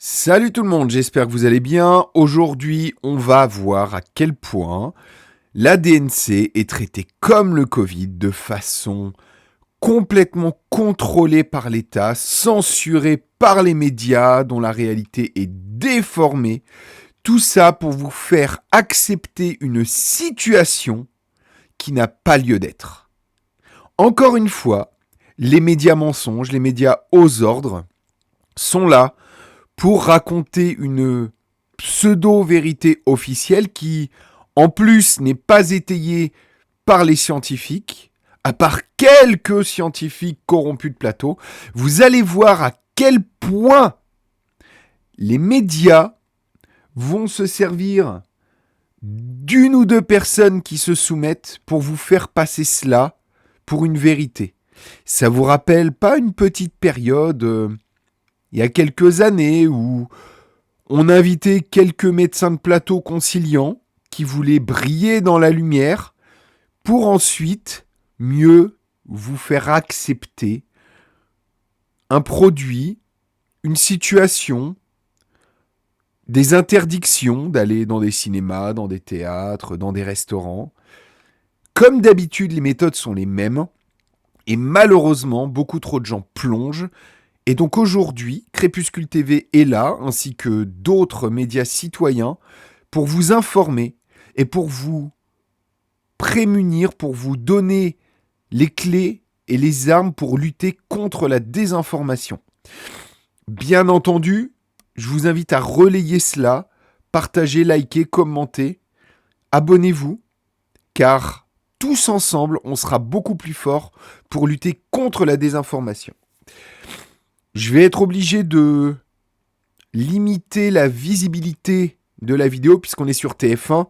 Salut tout le monde, j'espère que vous allez bien. Aujourd'hui, on va voir à quel point la DNC est traitée comme le Covid de façon complètement contrôlée par l'État, censurée par les médias dont la réalité est déformée. Tout ça pour vous faire accepter une situation qui n'a pas lieu d'être. Encore une fois, les médias mensonges, les médias aux ordres sont là pour raconter une pseudo-vérité officielle qui, en plus, n'est pas étayée par les scientifiques, à part quelques scientifiques corrompus de plateau. Vous allez voir à quel point les médias vont se servir d'une ou deux personnes qui se soumettent pour vous faire passer cela pour une vérité. Ça vous rappelle pas une petite période il y a quelques années où on invitait quelques médecins de plateau conciliants qui voulaient briller dans la lumière pour ensuite mieux vous faire accepter un produit, une situation, des interdictions d'aller dans des cinémas, dans des théâtres, dans des restaurants. Comme d'habitude, les méthodes sont les mêmes et malheureusement, beaucoup trop de gens plongent. Et donc aujourd'hui, Crépuscule TV est là, ainsi que d'autres médias citoyens, pour vous informer et pour vous prémunir, pour vous donner les clés et les armes pour lutter contre la désinformation. Bien entendu, je vous invite à relayer cela, partager, liker, commenter, abonnez-vous, car tous ensemble, on sera beaucoup plus forts pour lutter contre la désinformation. Je vais être obligé de limiter la visibilité de la vidéo puisqu'on est sur TF1.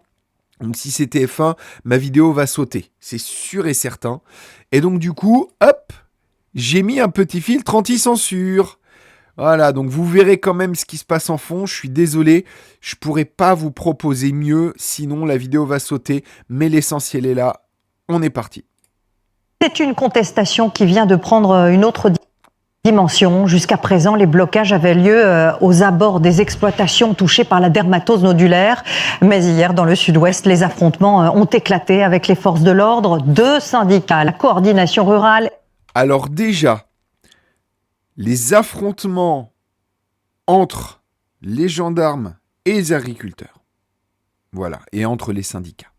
Donc si c'est TF1, ma vidéo va sauter. C'est sûr et certain. Et donc du coup, hop, j'ai mis un petit filtre anti-censure. Voilà, donc vous verrez quand même ce qui se passe en fond. Je suis désolé, je pourrais pas vous proposer mieux, sinon la vidéo va sauter. Mais l'essentiel est là. On est parti. C'est une contestation qui vient de prendre une autre dimension. Jusqu'à présent, les blocages avaient lieu aux abords des exploitations touchées par la dermatose nodulaire. Mais hier, dans le sud-ouest, les affrontements ont éclaté avec les forces de l'ordre. Deux syndicats, la coordination rurale. Alors déjà, les affrontements entre les gendarmes et les agriculteurs. Voilà, et entre les syndicats.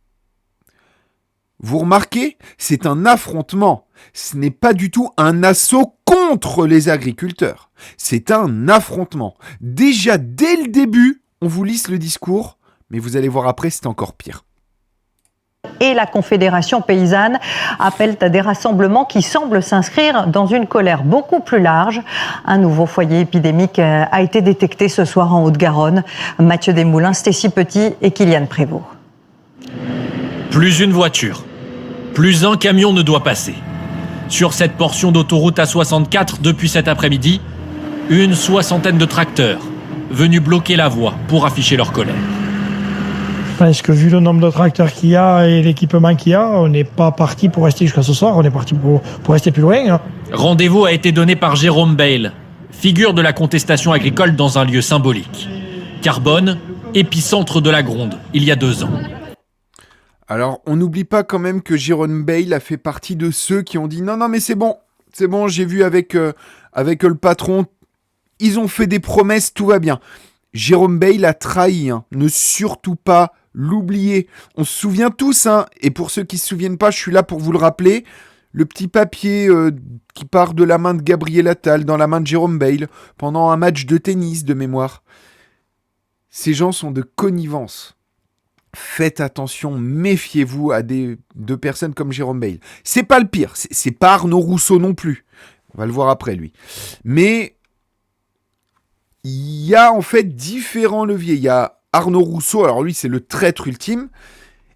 Vous remarquez, c'est un affrontement. Ce n'est pas du tout un assaut contre les agriculteurs. C'est un affrontement. Déjà, dès le début, on vous lisse le discours, mais vous allez voir après, c'est encore pire. Et la Confédération paysanne appellent à des rassemblements qui semblent s'inscrire dans une colère beaucoup plus large. Un nouveau foyer épidémique a été détecté ce soir en Haute-Garonne. Mathieu Desmoulins, Stécie Petit et Kylian Prévost. Plus une voiture, plus un camion ne doit passer. Sur cette portion d'autoroute A64, depuis cet après-midi, une soixantaine de tracteurs venus bloquer la voie pour afficher leur colère. Parce que vu le nombre de tracteurs qu'il y a et l'équipement qu'il y a, on n'est pas parti pour rester jusqu'à ce soir, on est parti pour rester plus loin. Hein. Rendez-vous a été donné par Jérôme Bale, figure de la contestation agricole dans un lieu symbolique. Carbone, épicentre de la Gronde, il y a 2 ans. Alors, on n'oublie pas quand même que Jérôme Bale a fait partie de ceux qui ont dit « Non, mais c'est bon, j'ai vu avec le patron, ils ont fait des promesses, tout va bien. » Jérôme Bale a trahi, hein. Ne surtout pas l'oublier. On se souvient tous, hein. Et pour ceux qui ne se souviennent pas, je suis là pour vous le rappeler, le petit papier qui part de la main de Gabriel Attal dans la main de Jérôme Bale pendant un match de tennis de mémoire. Ces gens sont de connivence. Faites attention, méfiez-vous à de personnes comme Jérôme Bale. C'est pas le pire, c'est pas Arnaud Rousseau non plus. On va le voir après, lui. Mais il y a en fait différents leviers. Il y a Arnaud Rousseau, alors lui c'est le traître ultime.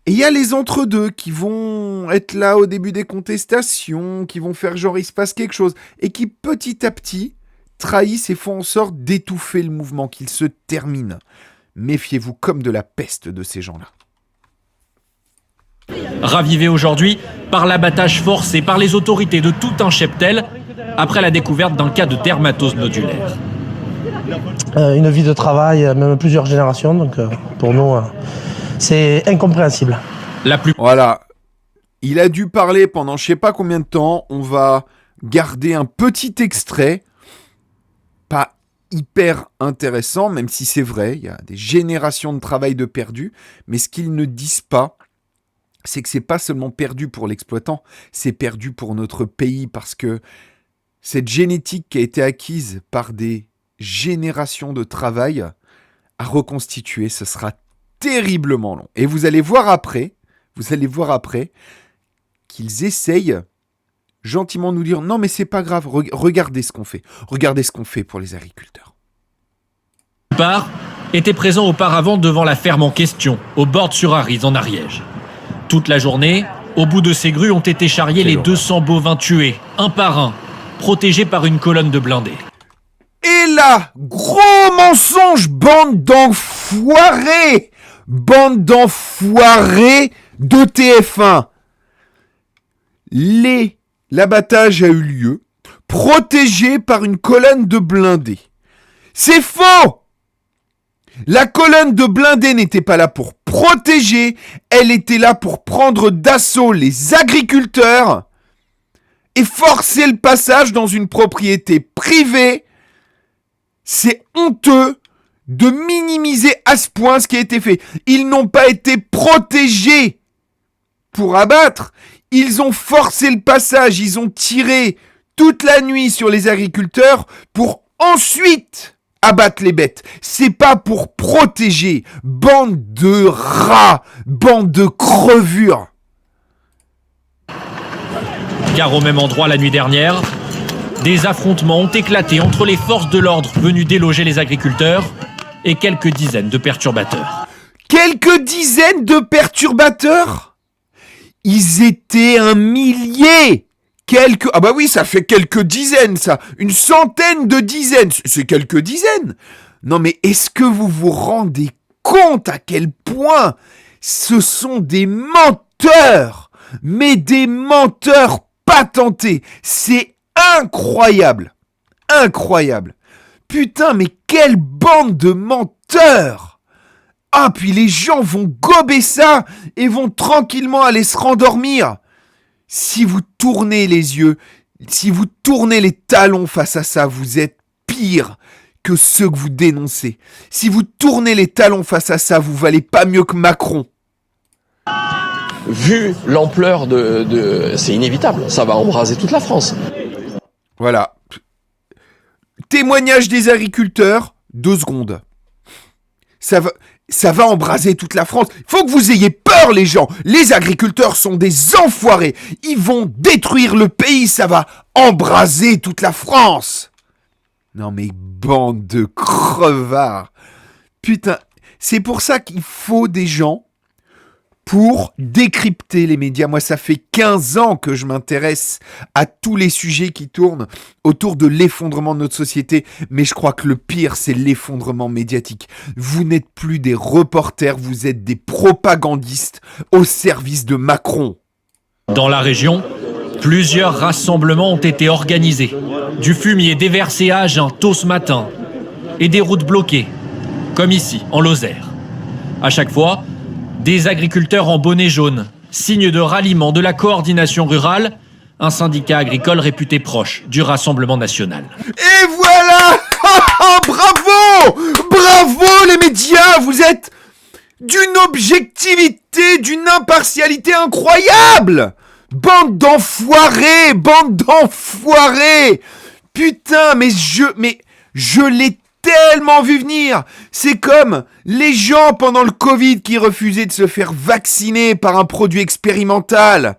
Et il y a les entre-deux qui vont être là au début des contestations, qui vont faire genre il se passe quelque chose. Et qui petit à petit trahissent et font en sorte d'étouffer le mouvement, qu'il se termine. Méfiez-vous comme de la peste de ces gens-là. Ravivé aujourd'hui par l'abattage forcé par les autorités de tout un cheptel après la découverte d'un cas de dermatose nodulaire. une vie de travail, même plusieurs générations. Donc pour nous, c'est incompréhensible. Voilà. Il a dû parler pendant je sais pas combien de temps. On va garder un petit extrait. Pas hyper intéressant, même si c'est vrai. Il y a des générations de travail de perdu. Mais ce qu'ils ne disent pas, c'est que c'est pas seulement perdu pour l'exploitant. C'est perdu pour notre pays parce que cette génétique qui a été acquise par des générations de travail à reconstituer, ce sera terriblement long. Et vous allez voir après qu'ils essayent gentiment de nous dire « Non, mais c'est pas grave, regardez ce qu'on fait. Regardez ce qu'on fait pour les agriculteurs. » Part était présent auparavant devant la ferme en question, au bord de Sur-Arize, en Ariège. Toute la journée, au bout de ces grues ont été charriés les 200 bovins tués, un par un, protégés par une colonne de blindés. Et là, gros mensonge, bande d'enfoirés de TF1. L'abattage a eu lieu, protégé par une colonne de blindés. C'est faux! La colonne de blindés n'était pas là pour protéger, elle était là pour prendre d'assaut les agriculteurs et forcer le passage dans une propriété privée. C'est honteux de minimiser à ce point ce qui a été fait. Ils n'ont pas été protégés pour abattre. Ils ont forcé le passage. Ils ont tiré toute la nuit sur les agriculteurs pour ensuite abattre les bêtes. C'est pas pour protéger. Bande de rats. Bande de crevures. Car au même endroit la nuit dernière, des affrontements ont éclaté entre les forces de l'ordre venues déloger les agriculteurs et quelques dizaines de perturbateurs. Quelques dizaines de perturbateurs ? Ils étaient un millier. Ah bah oui, ça fait quelques dizaines, ça. Une centaine de dizaines. C'est quelques dizaines. Non mais est-ce que vous vous rendez compte à quel point ce sont des menteurs ? Mais des menteurs patentés. C'est incroyable. Incroyable. Putain, mais quelle bande de menteurs! Ah, puis les gens vont gober ça et vont tranquillement aller se rendormir. Si vous tournez les yeux, si vous tournez les talons face à ça, vous êtes pire que ceux que vous dénoncez. Si vous tournez les talons face à ça, vous valez pas mieux que Macron. Vu l'ampleur c'est inévitable, ça va embraser toute la France. Voilà. Témoignage des agriculteurs, 2 secondes. Ça va embraser toute la France. Il faut que vous ayez peur, les gens. Les agriculteurs sont des enfoirés. Ils vont détruire le pays. Ça va embraser toute la France. Non mais bande de crevards. Putain, c'est pour ça qu'il faut des gens pour décrypter les médias. Moi, ça fait 15 ans que je m'intéresse à tous les sujets qui tournent autour de l'effondrement de notre société, mais je crois que le pire, c'est l'effondrement médiatique. Vous n'êtes plus des reporters, vous êtes des propagandistes au service de Macron. Dans la région, plusieurs rassemblements ont été organisés. Du fumier déversé à Agen tôt ce matin et des routes bloquées, comme ici, en Lozère. À chaque fois, des agriculteurs en bonnet jaune, signe de ralliement de la coordination rurale, un syndicat agricole réputé proche du Rassemblement national. Et voilà. Bravo. Bravo les médias, vous êtes d'une objectivité, d'une impartialité incroyable. Bande d'enfoirés, bande d'enfoirés. Putain, mais je l'ai tellement vu venir. C'est comme les gens pendant le Covid qui refusaient de se faire vacciner par un produit expérimental.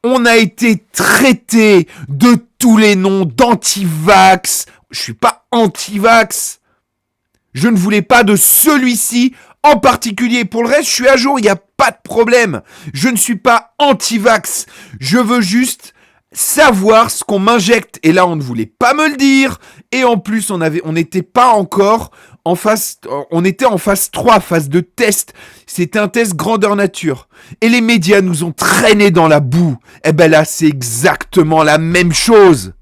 On a été traités de tous les noms d'anti-vax. Je suis pas anti-vax. Je ne voulais pas de celui-ci en particulier. Pour le reste, je suis à jour, il n'y a pas de problème. Je ne suis pas anti-vax. Je veux juste savoir ce qu'on m'injecte. Et là, on ne voulait pas me le dire. Et en plus, on n'était pas encore en phase, on était en phase 3, phase de test. C'était un test grandeur nature. Et les médias nous ont traînés dans la boue. Eh ben là, c'est exactement la même chose.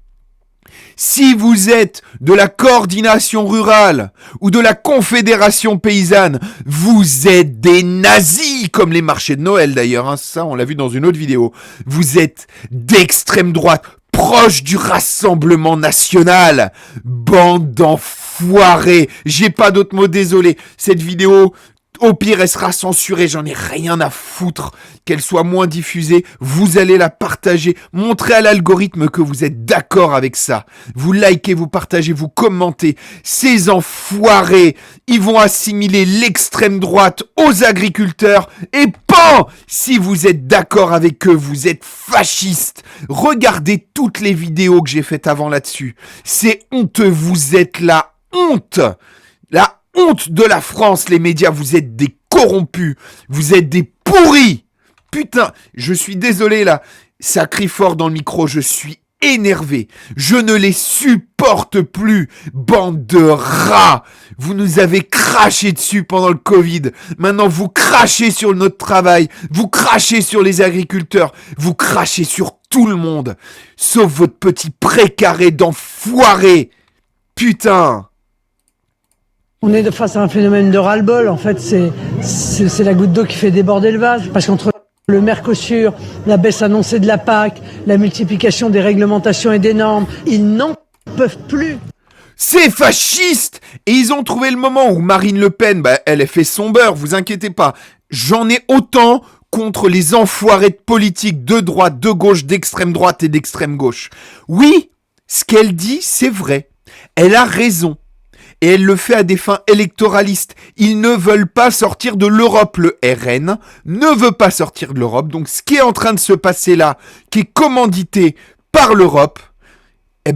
Si vous êtes de la coordination rurale ou de la confédération paysanne, vous êtes des nazis, comme les marchés de Noël d'ailleurs, hein, ça on l'a vu dans une autre vidéo. Vous êtes d'extrême droite, proche du Rassemblement national, bande d'enfoirés. J'ai pas d'autre mot, désolé. Cette vidéo, au pire, elle sera censurée, j'en ai rien à foutre qu'elle soit moins diffusée. Vous allez la partager, montrez à l'algorithme que vous êtes d'accord avec ça. Vous likez, vous partagez, vous commentez. Ces enfoirés, ils vont assimiler l'extrême droite aux agriculteurs et pan! Si vous êtes d'accord avec eux, vous êtes fascistes. Regardez toutes les vidéos que j'ai faites avant là-dessus. C'est honteux, vous êtes la honte. La honte de la France, les médias, vous êtes des corrompus, vous êtes des pourris. Putain, je suis désolé là, ça crie fort dans le micro, je suis énervé. Je ne les supporte plus, bande de rats. Vous nous avez craché dessus pendant le Covid. Maintenant, vous crachez sur notre travail, vous crachez sur les agriculteurs, vous crachez sur tout le monde, sauf votre petit précaré d'enfoiré. Putain. On est face à un phénomène de ras-le-bol. En fait, c'est la goutte d'eau qui fait déborder le vase. Parce qu'entre le Mercosur, la baisse annoncée de la PAC, la multiplication des réglementations et des normes, ils n'en peuvent plus. C'est fasciste. Et ils ont trouvé le moment où Marine Le Pen, elle a fait son beurre, vous inquiétez pas. J'en ai autant contre les enfoirés de politique de droite, de gauche, d'extrême droite et d'extrême gauche. Oui, ce qu'elle dit, c'est vrai. Elle a raison. Et elle le fait à des fins électoralistes. Ils ne veulent pas sortir de l'Europe. Le RN ne veut pas sortir de l'Europe. Donc ce qui est en train de se passer là, qui est commandité par l'Europe,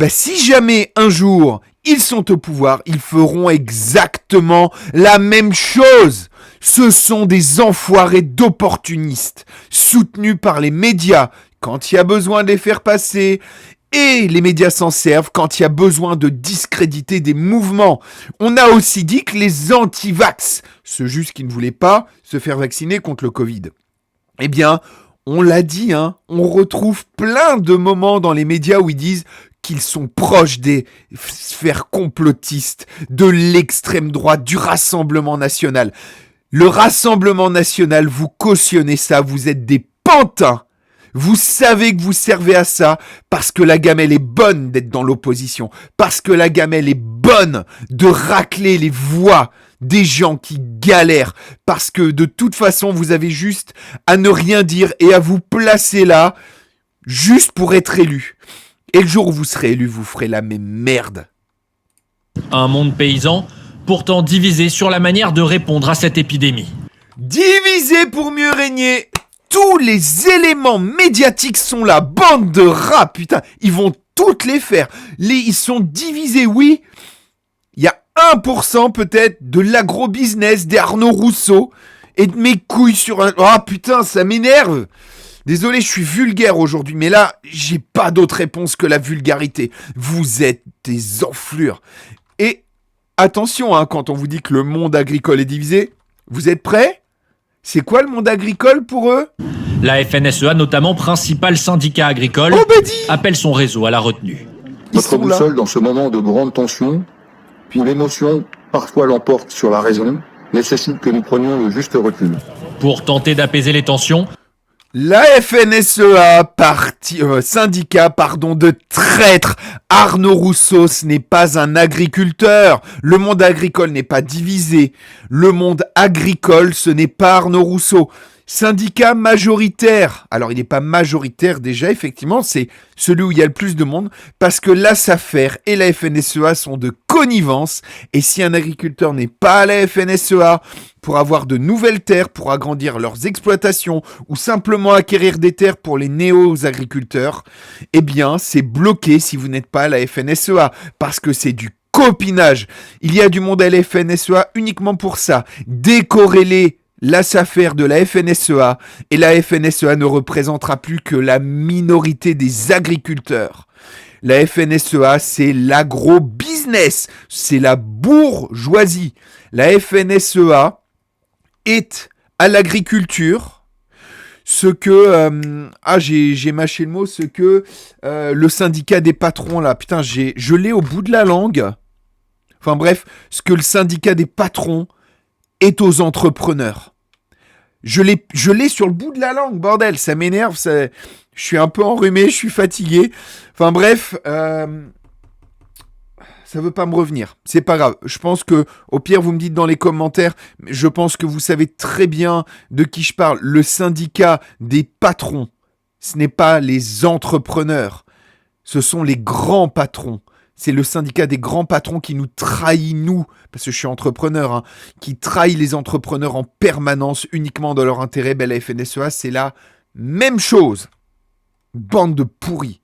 si jamais un jour ils sont au pouvoir, ils feront exactement la même chose. Ce sont des enfoirés d'opportunistes, soutenus par les médias quand il y a besoin de les faire passer. Et les médias s'en servent quand il y a besoin de discréditer des mouvements. On a aussi dit que les anti-vax, ceux juste qui ne voulaient pas se faire vacciner contre le Covid, on l'a dit, on retrouve plein de moments dans les médias où ils disent qu'ils sont proches des sphères complotistes, de l'extrême droite, du Rassemblement national. Le Rassemblement national, vous cautionnez ça, vous êtes des pantins. Vous savez que vous servez à ça parce que la gamelle est bonne d'être dans l'opposition, parce que la gamelle est bonne de racler les voix des gens qui galèrent, parce que de toute façon vous avez juste à ne rien dire et à vous placer là juste pour être élu. Et le jour où vous serez élu, vous ferez la même merde. Un monde paysan, pourtant divisé sur la manière de répondre à cette épidémie. Divisé pour mieux régner. Tous les éléments médiatiques sont là, bande de rats, putain, ils vont toutes les faire. Ils sont divisés, oui. Il y a 1% peut-être de l'agro-business des Arnaud Rousseau et de mes couilles sur un... Oh putain, ça m'énerve. Désolé, je suis vulgaire aujourd'hui, mais là, j'ai pas d'autre réponse que la vulgarité. Vous êtes des enflures. Et attention, quand on vous dit que le monde agricole est divisé, vous êtes prêts ? C'est quoi le monde agricole pour eux ? La FNSEA, notamment principal syndicat agricole, appelle son réseau à la retenue. Notre boussole dans ce moment de grande tension, puis l'émotion parfois l'emporte sur la raison, nécessite que nous prenions le juste recul. Pour tenter d'apaiser les tensions, la FNSEA, syndicat de traîtres. Arnaud Rousseau, ce n'est pas un agriculteur. Le monde agricole n'est pas divisé. Le monde agricole, ce n'est pas Arnaud Rousseau. Syndicat majoritaire. Alors, il n'est pas majoritaire déjà, effectivement, c'est celui où il y a le plus de monde, parce que la SAFER et la FNSEA sont de connivence, et si un agriculteur n'est pas à la FNSEA pour avoir de nouvelles terres, pour agrandir leurs exploitations, ou simplement acquérir des terres pour les néo-agriculteurs, c'est bloqué si vous n'êtes pas à la FNSEA, parce que c'est du copinage. Il y a du monde à la FNSEA uniquement pour ça, décorréler la SAFER de la FNSEA, et la FNSEA ne représentera plus que la minorité des agriculteurs. La FNSEA, c'est l'agro-business, c'est la bourgeoisie. La FNSEA est à l'agriculture ce que j'ai mâché le mot, ce que le syndicat des patrons là, putain, je l'ai au bout de la langue. Enfin bref, ce que le syndicat des patrons est aux entrepreneurs. Je l'ai sur le bout de la langue, bordel, ça m'énerve, je suis un peu enrhumé, je suis fatigué. Enfin bref, ça veut pas me revenir. C'est pas grave. Je pense que, au pire, vous me dites dans les commentaires, je pense que vous savez très bien de qui je parle. Le syndicat des patrons, ce n'est pas les entrepreneurs. Ce sont les grands patrons. C'est le syndicat des grands patrons qui nous trahit, nous, parce que je suis entrepreneur, hein, qui trahit les entrepreneurs en permanence, uniquement dans leur intérêt. Ben, la FNSEA, c'est la même chose. Bande de pourris.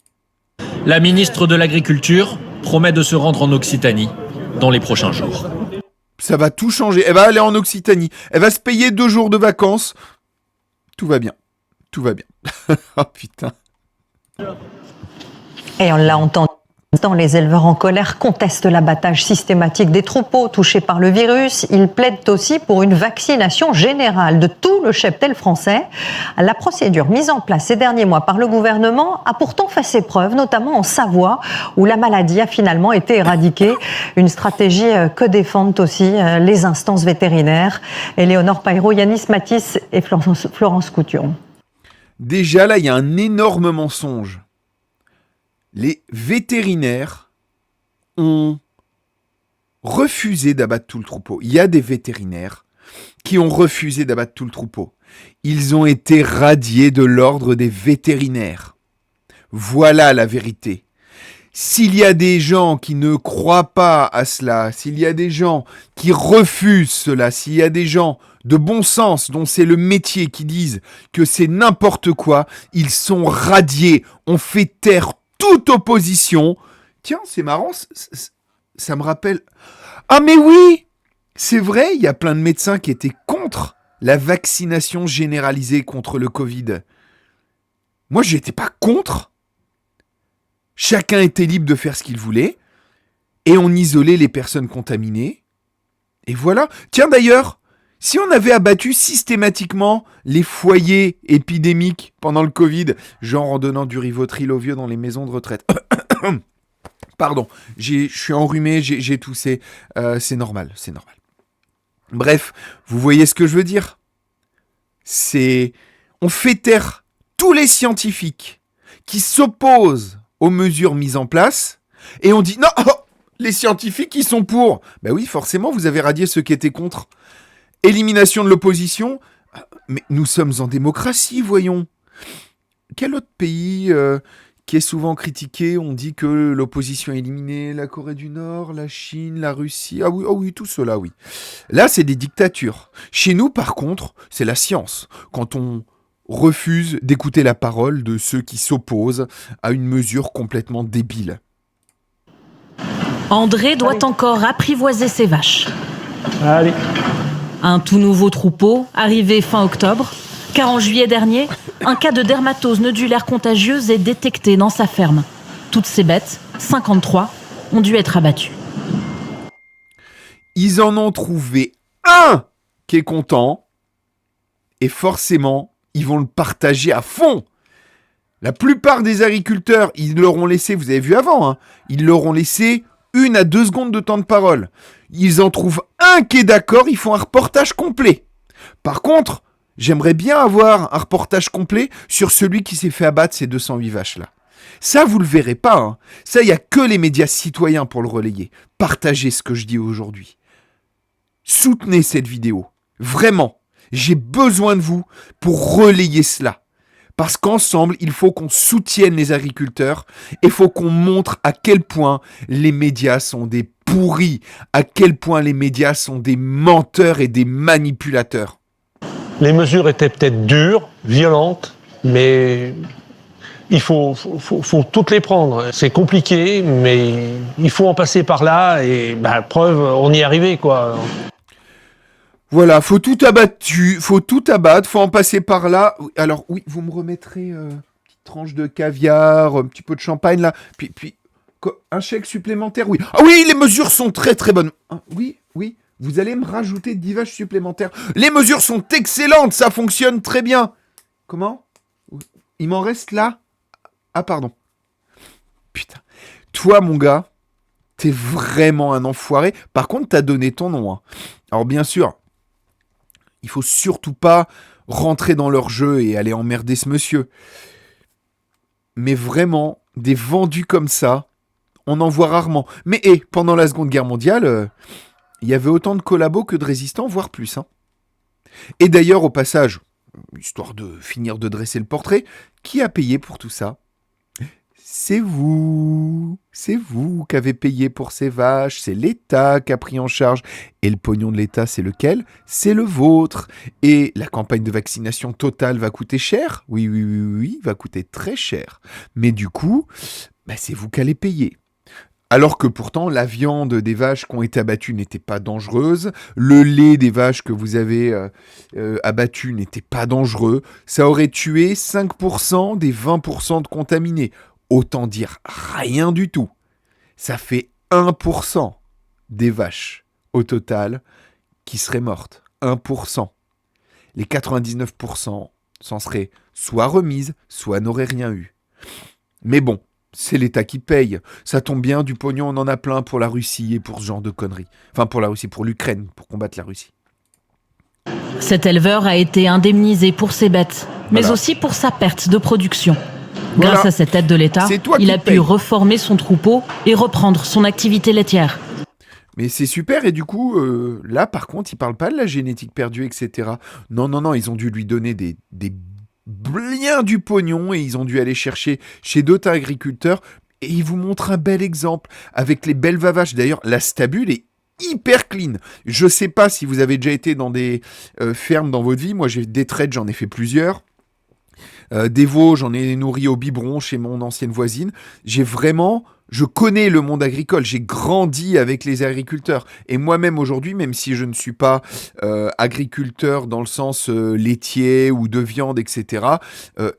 La ministre de l'Agriculture promet de se rendre en Occitanie dans les prochains jours. Ça va tout changer. Elle va aller en Occitanie. Elle va se payer 2 jours de vacances. Tout va bien. Tout va bien. Oh putain. Et on l'a entendu. Les éleveurs en colère contestent l'abattage systématique des troupeaux touchés par le virus. Ils plaident aussi pour une vaccination générale de tout le cheptel français. La procédure mise en place ces derniers mois par le gouvernement a pourtant fait ses preuves, notamment en Savoie, où la maladie a finalement été éradiquée. Une stratégie que défendent aussi les instances vétérinaires. Éléonore Paillereau, Yanis Matisse et Florence Couturon. Déjà là, il y a un énorme mensonge. Les vétérinaires ont refusé d'abattre tout le troupeau. Il y a des vétérinaires qui ont refusé d'abattre tout le troupeau. Ils ont été radiés de l'ordre des vétérinaires. Voilà la vérité. S'il y a des gens qui ne croient pas à cela, s'il y a des gens qui refusent cela, s'il y a des gens de bon sens dont c'est le métier qui disent que c'est n'importe quoi, ils sont radiés. On fait taire toute opposition. Tiens, c'est marrant, ça me rappelle... Ah mais oui, c'est vrai, il y a plein de médecins qui étaient contre la vaccination généralisée contre le Covid. Moi, je n'étais pas contre. Chacun était libre de faire ce qu'il voulait. Et on isolait les personnes contaminées. Et voilà. Tiens d'ailleurs, si on avait abattu systématiquement les foyers épidémiques pendant le Covid, genre en donnant du Rivotril aux vieux dans les maisons de retraite. Pardon, je suis enrhumé, j'ai toussé. C'est normal, c'est normal. Bref, vous voyez ce que je veux dire ? On fait taire tous les scientifiques qui s'opposent aux mesures mises en place et on dit non, les scientifiques ils sont pour. Ben oui, forcément, vous avez radié ceux qui étaient contre. Élimination de l'opposition, mais nous sommes en démocratie, voyons. Quel autre pays qui est souvent critiqué, on dit que l'opposition est éliminée, la Corée du Nord, la Chine, la Russie, ah oui, tout cela, oui. Là, c'est des dictatures. Chez nous, par contre, c'est la science. Quand on refuse d'écouter la parole de ceux qui s'opposent à une mesure complètement débile. André doit encore apprivoiser ses vaches. Allez. Un tout nouveau troupeau, arrivé fin octobre, car en juillet dernier, un cas de dermatose nodulaire contagieuse est détecté dans sa ferme. Toutes ces bêtes, 53, ont dû être abattues. Ils en ont trouvé un qui est content, et forcément, ils vont le partager à fond. La plupart des agriculteurs, ils leur ont laissé, vous avez vu avant, hein, ils leur ont laissé 1 à 2 secondes de temps de parole. Ils en trouvent un qui est d'accord, ils font un reportage complet. Par contre, j'aimerais bien avoir un reportage complet sur celui qui s'est fait abattre ces 208 vaches-là. Ça, vous le verrez pas. Hein. Ça, il n'y a que les médias citoyens pour le relayer. Partagez ce que je dis aujourd'hui. Soutenez cette vidéo. Vraiment, j'ai besoin de vous pour relayer cela. Parce qu'ensemble, il faut qu'on soutienne les agriculteurs et il faut qu'on montre à quel point les médias sont des pourris, à quel point les médias sont des menteurs et des manipulateurs. Les mesures étaient peut-être dures, violentes, mais il faut toutes les prendre. C'est compliqué, mais il faut en passer par là et preuve, on y est arrivé, quoi. Voilà, faut tout abattre, faut en passer par là. Alors oui, vous me remettrez une petite tranche de caviar, un petit peu de champagne là, puis un chèque supplémentaire, oui. Ah oui, les mesures sont très très bonnes. Ah, oui, vous allez me rajouter 10 vaches supplémentaires. Les mesures sont excellentes, ça fonctionne très bien. Comment? Il m'en reste là? Ah, pardon. Putain. Toi, mon gars, t'es vraiment un enfoiré. Par contre, t'as donné ton nom. Hein. Alors, bien sûr, il faut surtout pas rentrer dans leur jeu et aller emmerder ce monsieur. Mais vraiment, des vendus comme ça, on en voit rarement. Mais pendant la Seconde Guerre mondiale, il y avait autant de collabos que de résistants, voire plus. Hein. Et d'ailleurs, au passage, histoire de finir de dresser le portrait, qui a payé pour tout ça? C'est vous qui avez payé pour ces vaches, c'est l'État qui a pris en charge. Et le pognon de l'État, c'est lequel? C'est le vôtre. Et la campagne de vaccination totale va coûter cher? Oui, va coûter très cher. Mais du coup, c'est vous qui allez payer. Alors que pourtant, la viande des vaches qui ont été abattues n'était pas dangereuse, le lait des vaches que vous avez abattues n'était pas dangereux, ça aurait tué 5% des 20% de contaminés. Autant dire rien du tout. Ça fait 1% des vaches au total qui seraient mortes. 1%. Les 99% s'en seraient soit remises, soit n'auraient rien eu. Mais bon, c'est l'État qui paye. Ça tombe bien, du pognon, on en a plein pour la Russie et pour ce genre de conneries. Enfin, pour la Russie, pour l'Ukraine, pour combattre la Russie. Cet éleveur a été indemnisé pour ses bêtes, mais aussi pour sa perte de production. Grâce à cette aide de l'État, il a pu reformer son troupeau et reprendre son activité laitière. Mais c'est super, et du coup, là, par contre, ils parlent pas de la génétique perdue, etc. Non, ils ont dû lui donner des bien du pognon, et ils ont dû aller chercher chez d'autres agriculteurs, et ils vous montrent un bel exemple, avec les belles vaches. D'ailleurs, la stabule est hyper clean. Je sais pas si vous avez déjà été dans des fermes dans votre vie, moi j'ai des traites, j'en ai fait plusieurs. Des veaux, j'en ai nourri au biberon chez mon ancienne voisine. Je connais le monde agricole, j'ai grandi avec les agriculteurs. Et moi-même aujourd'hui, même si je ne suis pas agriculteur dans le sens laitier ou de viande, etc.,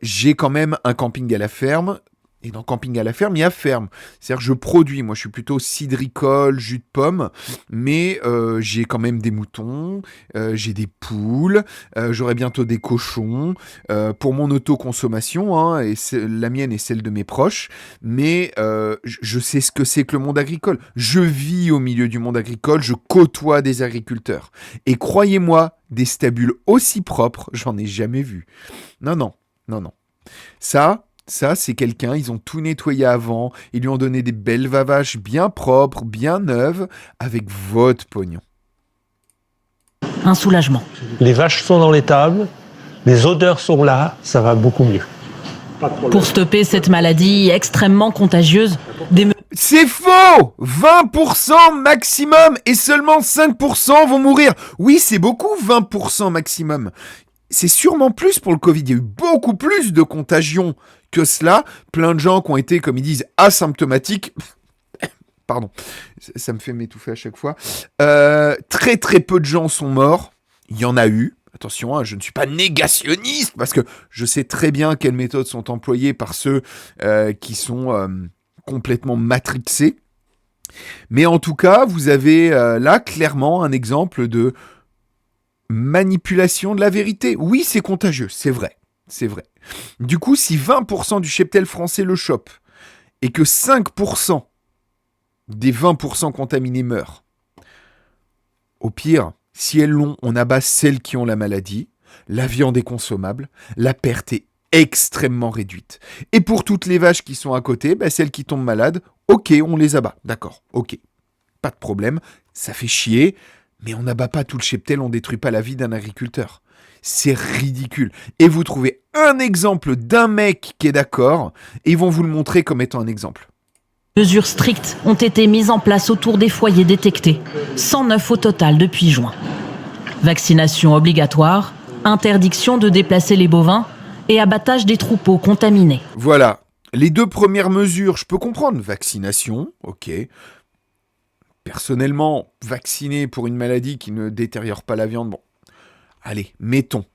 j'ai quand même un camping à la ferme. Et dans camping à la ferme, il y a ferme. C'est-à-dire que je produis, moi je suis plutôt cidricole, jus de pomme, mais j'ai quand même des moutons, j'ai des poules, j'aurai bientôt des cochons, pour mon autoconsommation, hein, et la mienne et celle de mes proches, mais je sais ce que c'est que le monde agricole. Je vis au milieu du monde agricole, je côtoie des agriculteurs. Et croyez-moi, des stabules aussi propres, j'en ai jamais vu. Non. Ça, c'est quelqu'un, ils ont tout nettoyé avant, ils lui ont donné des belles vaches bien propres, bien neuves, avec votre pognon. Un soulagement. Les vaches sont dans l'étable, les odeurs sont là, ça va beaucoup mieux. Pour stopper cette maladie extrêmement contagieuse, c'est faux! 20% maximum et seulement 5% vont mourir. Oui, c'est beaucoup, 20% maximum. C'est sûrement plus pour le Covid. Il y a eu beaucoup plus de contagions que cela. Plein de gens qui ont été, comme ils disent, asymptomatiques. Pardon, ça me fait m'étouffer à chaque fois. Très très peu de gens sont morts. Il y en a eu. Attention, hein, je ne suis pas négationniste parce que je sais très bien quelles méthodes sont employées par ceux qui sont complètement matrixés. Mais en tout cas, vous avez là clairement un exemple de manipulation de la vérité. Oui, c'est contagieux, c'est vrai. Du coup, si 20% du cheptel français le chope et que 5% des 20% contaminés meurent, au pire, si elles l'ont, on abat celles qui ont la maladie, la viande est consommable, la perte est extrêmement réduite. Et pour toutes les vaches qui sont à côté, celles qui tombent malades, ok, on les abat, d'accord, ok, pas de problème, ça fait chier, mais on n'abat pas tout le cheptel, on ne détruit pas la vie d'un agriculteur. C'est ridicule. Et vous trouvez un exemple d'un mec qui est d'accord, et ils vont vous le montrer comme étant un exemple. Mesures strictes ont été mises en place autour des foyers détectés, 109 au total depuis juin. Vaccination obligatoire, interdiction de déplacer les bovins et abattage des troupeaux contaminés. Voilà, les deux premières mesures, je peux comprendre. Vaccination, ok. Personnellement, vacciner pour une maladie qui ne détériore pas la viande, bon, allez, mettons.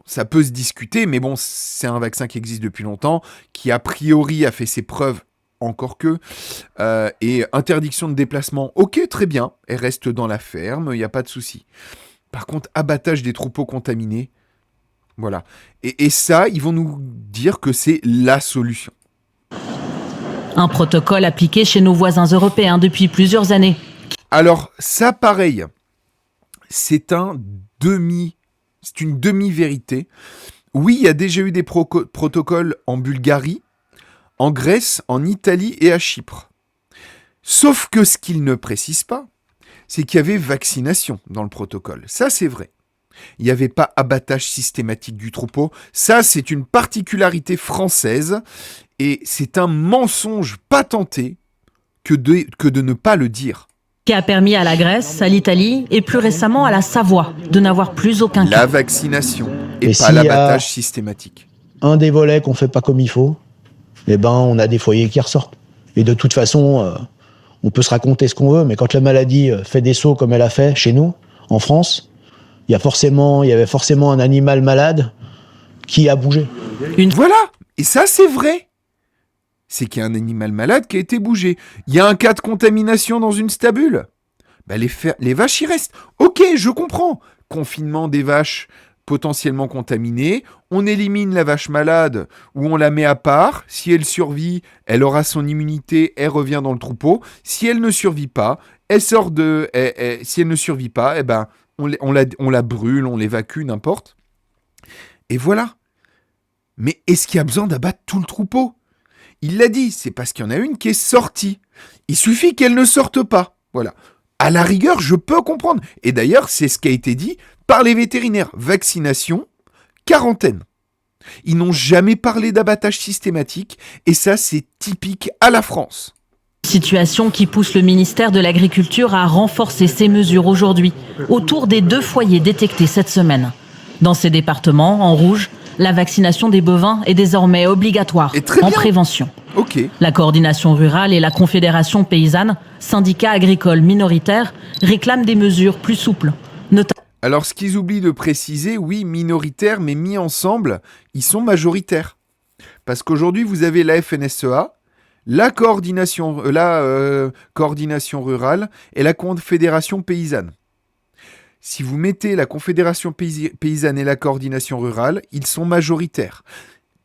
Ça peut se discuter, mais bon, c'est un vaccin qui existe depuis longtemps, qui a priori a fait ses preuves, encore que. Et interdiction de déplacement, ok, très bien, elle reste dans la ferme, il n'y a pas de souci. Par contre, abattage des troupeaux contaminés, Voilà. Et ça, ils vont nous dire que c'est la solution. Un protocole appliqué chez nos voisins européens depuis plusieurs années. Alors, ça, pareil, c'est une demi-vérité. Oui, il y a déjà eu des protocoles en Bulgarie, en Grèce, en Italie et à Chypre. Sauf que ce qu'ils ne précisent pas, c'est qu'il y avait vaccination dans le protocole. Ça, c'est vrai. Il n'y avait pas abattage systématique du troupeau. Ça, c'est une particularité française et c'est un mensonge patenté que de ne pas le dire. Qui a permis à la Grèce, à l'Italie et plus récemment à la Savoie de n'avoir plus aucun cas. La vaccination et Mais pas s'il y a l'abattage systématique. Un des volets qu'on fait pas comme il faut, eh ben, on a des foyers qui ressortent. Et de toute façon, on peut se raconter ce qu'on veut, mais quand la maladie fait des sauts comme elle a fait chez nous, en France, il y avait forcément un animal malade qui a bougé. Voilà. Et ça, c'est vrai. C'est qu'il y a un animal malade qui a été bougé. Il y a un cas de contamination dans une stabule. Ben les vaches y restent. Ok, je comprends. Confinement des vaches potentiellement contaminées. On élimine la vache malade ou on la met à part. Si elle survit, elle aura son immunité, elle revient dans le troupeau. Si elle ne survit pas, si elle ne survit pas, eh ben, on la brûle, on l'évacue, n'importe. Et voilà. Mais est-ce qu'il y a besoin d'abattre tout le troupeau ? Il l'a dit, c'est parce qu'il y en a une qui est sortie. Il suffit qu'elle ne sorte pas. Voilà. À la rigueur, je peux comprendre. Et d'ailleurs, c'est ce qui a été dit par les vétérinaires. Vaccination, quarantaine. Ils n'ont jamais parlé d'abattage systématique. Et ça, c'est typique à la France. Situation qui pousse le ministère de l'Agriculture à renforcer ses mesures aujourd'hui, autour des 2 foyers détectés cette semaine. Dans ces départements, en rouge, la vaccination des bovins est désormais obligatoire en prévention. Okay. La coordination rurale et la confédération paysanne, syndicats agricoles minoritaires, réclament des mesures plus souples. Alors ce qu'ils oublient de préciser, oui, minoritaires, mais mis ensemble, ils sont majoritaires. Parce qu'aujourd'hui, vous avez la FNSEA, la coordination rurale et la confédération paysanne. Si vous mettez la confédération paysanne et la coordination rurale, ils sont majoritaires.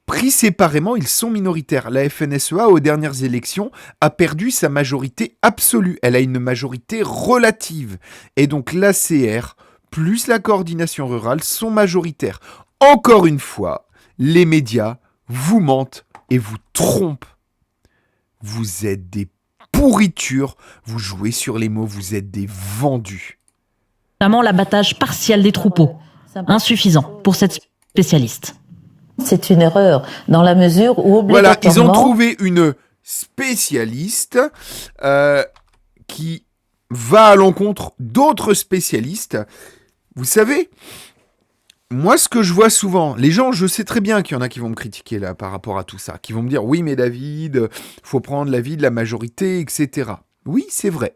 Pris séparément, ils sont minoritaires. La FNSEA, aux dernières élections, a perdu sa majorité absolue. Elle a une majorité relative. Et donc l'ACR plus la coordination rurale sont majoritaires. Encore une fois, les médias vous mentent et vous trompent. Vous êtes des pourritures, vous jouez sur les mots, vous êtes des vendus. Notamment l'abattage partiel des troupeaux, insuffisant pour cette spécialiste. C'est une erreur, dans la mesure où obligatoirement... Voilà, ils ont trouvé une spécialiste qui va à l'encontre d'autres spécialistes. Vous savez, moi ce que je vois souvent, les gens, je sais très bien qu'il y en a qui vont me critiquer là par rapport à tout ça, qui vont me dire « Oui mais David, faut prendre l'avis de la majorité, etc. » Oui, c'est vrai,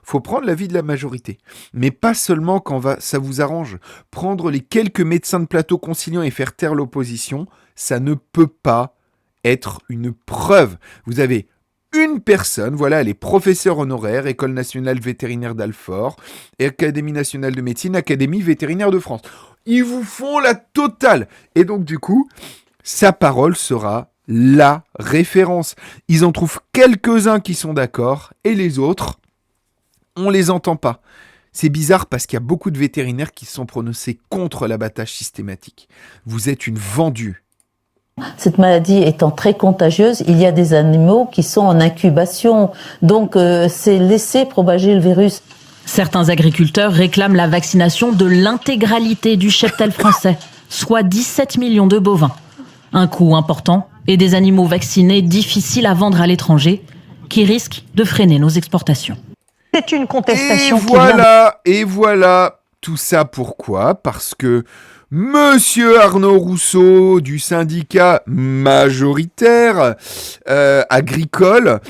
faut prendre l'avis de la majorité, mais pas seulement quand ça vous arrange. Prendre les quelques médecins de plateau conciliants et faire taire l'opposition, ça ne peut pas être une preuve. Vous avez une personne, voilà, elle est professeure honoraire, École nationale vétérinaire d'Alfort, Académie nationale de médecine, Académie vétérinaire de France. Ils vous font la totale. Et donc du coup, sa parole sera la référence. Ils en trouvent quelques-uns qui sont d'accord, et les autres... on les entend pas. C'est bizarre parce qu'il y a beaucoup de vétérinaires qui se sont prononcés contre l'abattage systématique. Vous êtes une vendue. Cette maladie étant très contagieuse, il y a des animaux qui sont en incubation. Donc, c'est laisser propager le virus. Certains agriculteurs réclament la vaccination de l'intégralité du cheptel français, soit 17 millions de bovins. Un coût important et des animaux vaccinés difficiles à vendre à l'étranger qui risquent de freiner nos exportations. C'est une contestation Et voilà, tout ça pourquoi ? Parce que Monsieur Arnaud Rousseau du syndicat majoritaire agricole,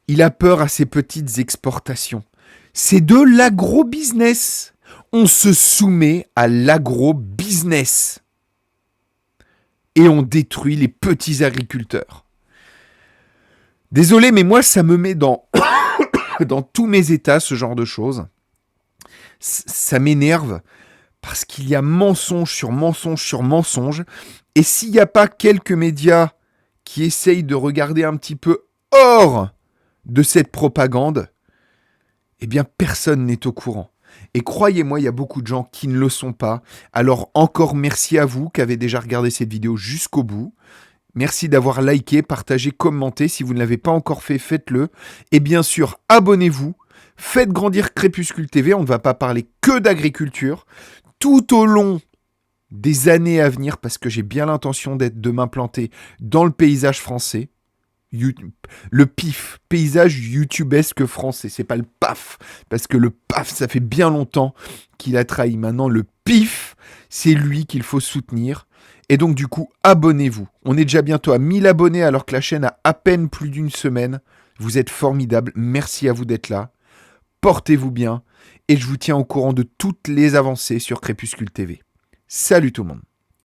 il a peur à ses petites exportations. C'est de l'agro-business. On se soumet à l'agro-business. Et on détruit les petits agriculteurs. Désolé, mais moi, ça me met dans tous mes états, ce genre de choses. Ça m'énerve parce qu'il y a mensonge sur mensonge sur mensonge. Et s'il n'y a pas quelques médias qui essayent de regarder un petit peu hors de cette propagande, eh bien personne n'est au courant. Et croyez-moi, il y a beaucoup de gens qui ne le sont pas. Alors encore merci à vous qui avez déjà regardé cette vidéo jusqu'au bout. Merci d'avoir liké, partagé, commenté. Si vous ne l'avez pas encore fait, faites-le. Et bien sûr, abonnez-vous. Faites grandir Crépuscule TV. On ne va pas parler que d'agriculture tout au long des années à venir parce que j'ai bien l'intention de m'implanter dans le paysage français. Le PIF, paysage youtubesque français, c'est pas le PAF, parce que le PAF, ça fait bien longtemps qu'il a trahi. Maintenant, le PIF, c'est lui qu'il faut soutenir. Et donc, du coup, abonnez-vous. On est déjà bientôt à 1000 abonnés, alors que la chaîne a à peine plus d'une semaine. Vous êtes formidables. Merci à vous d'être là. Portez-vous bien. Et je vous tiens au courant de toutes les avancées sur Crépuscule TV. Salut tout le monde.